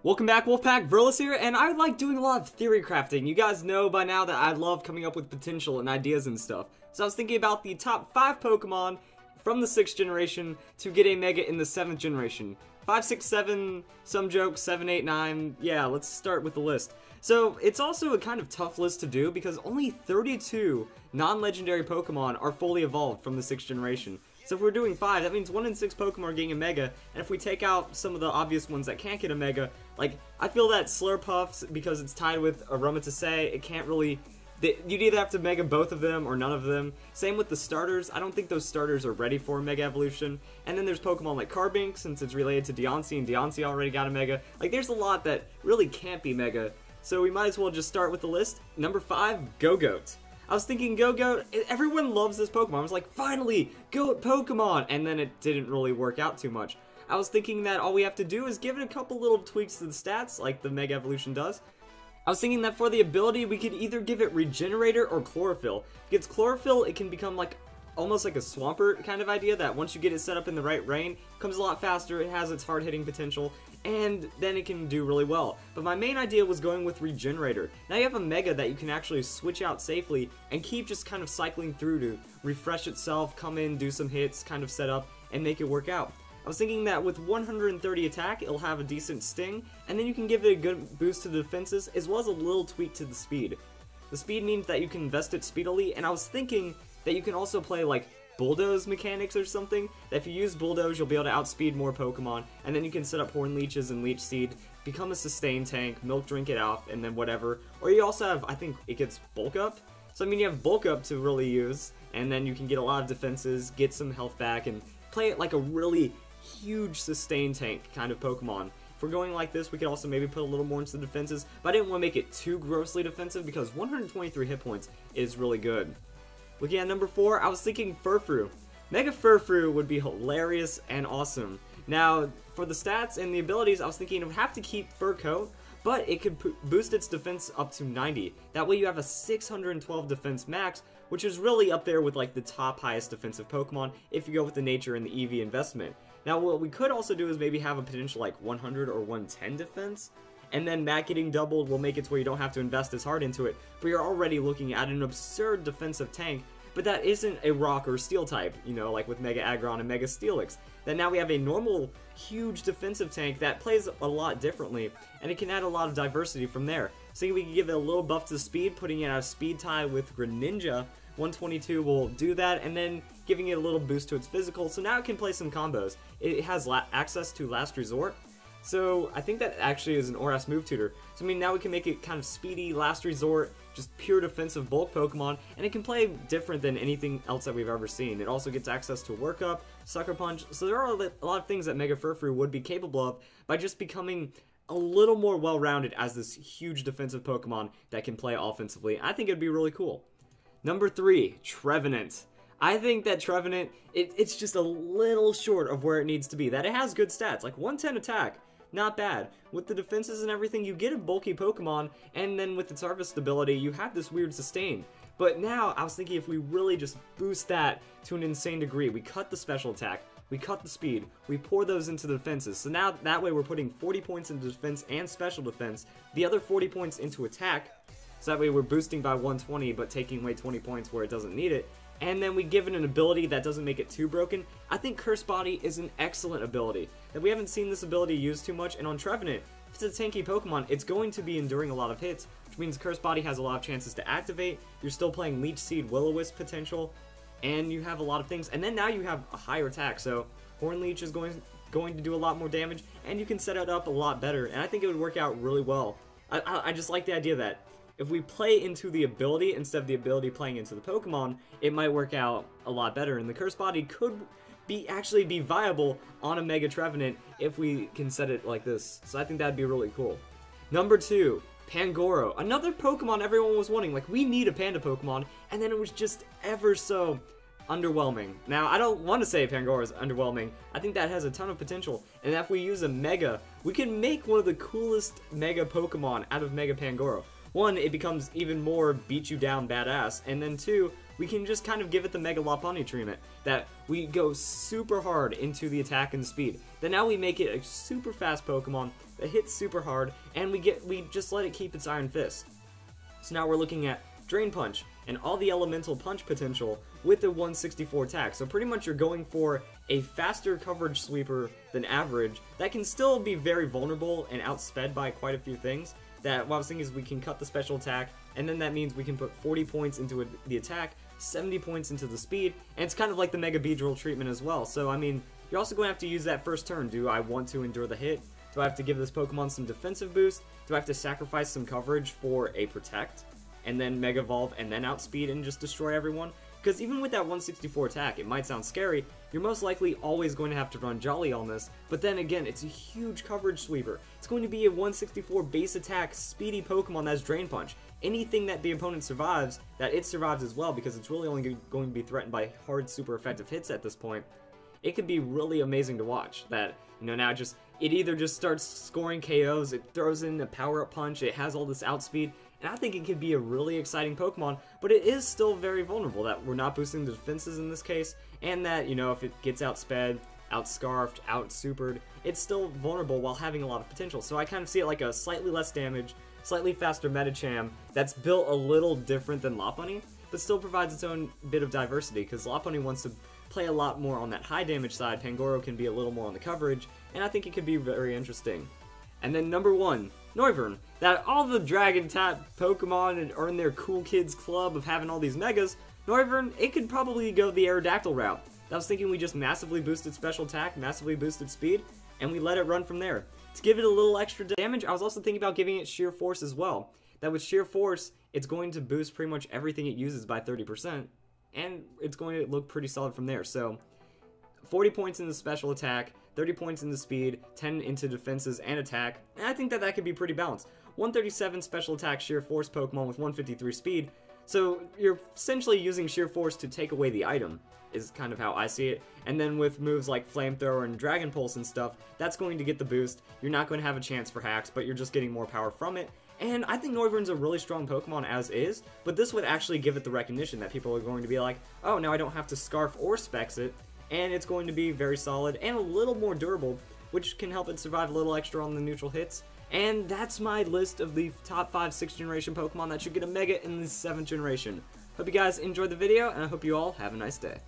Welcome back, Wolfpack. Verlis here, and I like doing a lot of theory crafting. You guys know by now that I love coming up with potential and ideas and stuff. So I was thinking about the top 5 Pokemon from the 6th generation to get a Mega in the 7th generation. 5, 6, 7, some jokes, 7, 8, 9, yeah, let's start with the list. So it's also a kind of tough list to do because only 32 non-legendary Pokemon are fully evolved from the 6th generation. So if we're doing 5, that means 1 in 6 Pokemon are getting a Mega, and if we take out some of the obvious ones that can't get a Mega, like, I feel that Slurpuffs, because it's tied with Aromatisse, it can't really, you'd either have to Mega both of them or none of them. Same with the starters, I don't think those starters are ready for a Mega Evolution. And then there's Pokemon like Carbink, since it's related to Deontay, and Deontay already got a Mega. Like, there's a lot that really can't be Mega, so we might as well just start with the list. Number 5, Go-Goat. I was thinking Go-Goat, everyone loves this Pokemon. I was like, finally, Goat Pokemon! And then it didn't really work out too much. I was thinking that all we have to do is give it a couple little tweaks to the stats, like the Mega Evolution does. I was thinking that for the ability, we could either give it Regenerator or Chlorophyll. If it gets Chlorophyll, it can become like almost like a Swampert kind of idea, that once you get it set up in the right rain, it comes a lot faster, it has its hard-hitting potential, and then it can do really well. But my main idea was going with Regenerator. Now you have a Mega that you can actually switch out safely and keep just kind of cycling through to refresh itself, come in, do some hits, kind of set up, and make it work out. I was thinking that with 130 attack, it'll have a decent sting, and then you can give it a good boost to the defenses, as well as a little tweak to the speed. The speed means that you can invest it speedily, and I was thinking that you can also play like Bulldoze mechanics or something, that if you use Bulldoze, you'll be able to outspeed more Pokemon, and then you can set up Horn Leeches and Leech Seed, become a Sustain Tank, Milk Drink it off, and then whatever. Or you also have, I think it gets Bulk Up, so I mean you have Bulk Up to really use, and then you can get a lot of defenses, get some health back, and play it like a really huge Sustain Tank kind of Pokemon. If we're going like this, we could also maybe put a little more into the defenses, but I didn't want to make it too grossly defensive because 123 hit points is really good. Looking at number 4, I was thinking Furfrou. Mega Furfrou would be hilarious and awesome. Now, for the stats and the abilities, I was thinking it would have to keep Fur Coat, but it could boost its defense up to 90. That way you have a 612 defense max, which is really up there with like the top highest defensive Pokemon if you go with the nature and the EV investment. Now, what we could also do is maybe have a potential like 100 or 110 defense, and then that getting doubled will make it to where you don't have to invest as hard into it, but you're already looking at an absurd defensive tank, but that isn't a rock or steel type, you know, like with Mega Aggron and Mega Steelix. Then now we have a normal, huge defensive tank that plays a lot differently, and it can add a lot of diversity from there. So we can give it a little buff to speed, putting it at a speed tie with Greninja. 122 will do that, and then giving it a little boost to its physical, so now it can play some combos. It has access to Last Resort, so I think that actually is an ORAS move tutor. So I mean, now we can make it kind of speedy, Last Resort, just pure defensive bulk Pokemon, and it can play different than anything else that we've ever seen. It also gets access to Work Up, Sucker Punch, so there are a lot of things that Mega Furfrou would be capable of by just becoming a little more well-rounded as this huge defensive Pokemon that can play offensively. I think it'd be really cool. Number 3, Trevenant. I think that Trevenant, it's just a little short of where it needs to be. That it has good stats, like 110 attack, not bad. With the defenses and everything, you get a bulky Pokemon, and then with its Harvest ability, you have this weird sustain. But now, I was thinking if we really just boost that to an insane degree, we cut the special attack, we cut the speed, we pour those into the defenses. So now, that way we're putting 40 points into defense and special defense, the other 40 points into attack, so that way we're boosting by 120, but taking away 20 points where it doesn't need it. And then we give it an ability that doesn't make it too broken. I think Curse Body is an excellent ability. That we haven't seen this ability used too much, and on Trevenant, if it's a tanky Pokemon, it's going to be enduring a lot of hits, which means Curse Body has a lot of chances to activate. You're still playing Leech Seed, Will-O-Wisp potential, and you have a lot of things. And then now you have a higher attack, so Horn Leech is going to do a lot more damage, and you can set it up a lot better, and I think it would work out really well. I just like the idea that if we play into the ability instead of the ability playing into the Pokemon, it might work out a lot better, and the Curse Body could actually be viable on a Mega Trevenant if we can set it like this. So I think that'd be really cool. Number 2, Pangoro. Another Pokemon everyone was wanting. Like, we need a Panda Pokemon, and then it was just ever so underwhelming. Now, I don't want to say Pangoro is underwhelming. I think that has a ton of potential, and if we use a Mega, we can make one of the coolest Mega Pokemon out of Mega Pangoro. 1, it becomes even more beat you down badass, and then 2, we can just kind of give it the Mega Lopunny treatment, that we go super hard into the attack and speed. Then now we make it a super fast Pokemon, that hits super hard, and we just let it keep its Iron Fist. So now we're looking at Drain Punch and all the elemental punch potential with the 164 attack. So pretty much you're going for a faster coverage sweeper than average that can still be very vulnerable and outsped by quite a few things. That what I was thinking is we can cut the special attack, and then that means we can put 40 points into the attack, 70 points into the speed, and it's kind of like the Mega Beedrill treatment as well. So I mean, you're also going to have to use that first turn. Do I want to endure the hit? Do I have to give this Pokemon some defensive boost? Do I have to sacrifice some coverage for a protect? And then Mega Evolve and then outspeed and just destroy everyone? Because even with that 164 attack, it might sound scary, you're most likely always going to have to run Jolly on this, but then again, it's a huge coverage sweeper. It's going to be a 164 base attack, speedy Pokemon that's Drain Punch. Anything that the opponent survives, that it survives as well, because it's really only going to be threatened by hard, super effective hits at this point. It could be really amazing to watch. That, you know, now it either just starts scoring KOs, it throws in a power-up punch, it has all this outspeed, and I think it could be a really exciting Pokemon, but it is still very vulnerable, that we're not boosting the defenses in this case, and that, you know, if it gets outsped, outscarfed, outsupered, it's still vulnerable while having a lot of potential. So I kind of see it like a slightly less damage, slightly faster Medicham that's built a little different than Lopunny, but still provides its own bit of diversity, because Lopunny wants to play a lot more on that high damage side, Pangoro can be a little more on the coverage, and I think it could be very interesting. And then number 1, Noivern. That all the Dragon-type Pokemon are in their cool kids club of having all these Megas, Noivern, it could probably go the Aerodactyl route. I was thinking we just massively boosted special attack, massively boosted speed, and we let it run from there. To give it a little extra damage, I was also thinking about giving it Sheer Force as well. That with Sheer Force, it's going to boost pretty much everything it uses by 30%, and it's going to look pretty solid from there. So 40 points in the special attack, 30 points into speed, 10 into defenses and attack, and I think that could be pretty balanced. 137 special attack Sheer Force Pokemon with 153 speed, so you're essentially using Sheer Force to take away the item, is kind of how I see it. And then with moves like Flamethrower and Dragon Pulse and stuff, that's going to get the boost. You're not going to have a chance for hacks, but you're just getting more power from it. And I think Noivern's a really strong Pokemon as is, but this would actually give it the recognition that people are going to be like, oh, now I don't have to Scarf or Specs it, and it's going to be very solid and a little more durable, which can help it survive a little extra on the neutral hits. And that's my list of the top 5 6th generation Pokemon that should get a Mega in the 7th generation. Hope you guys enjoyed the video, and I hope you all have a nice day.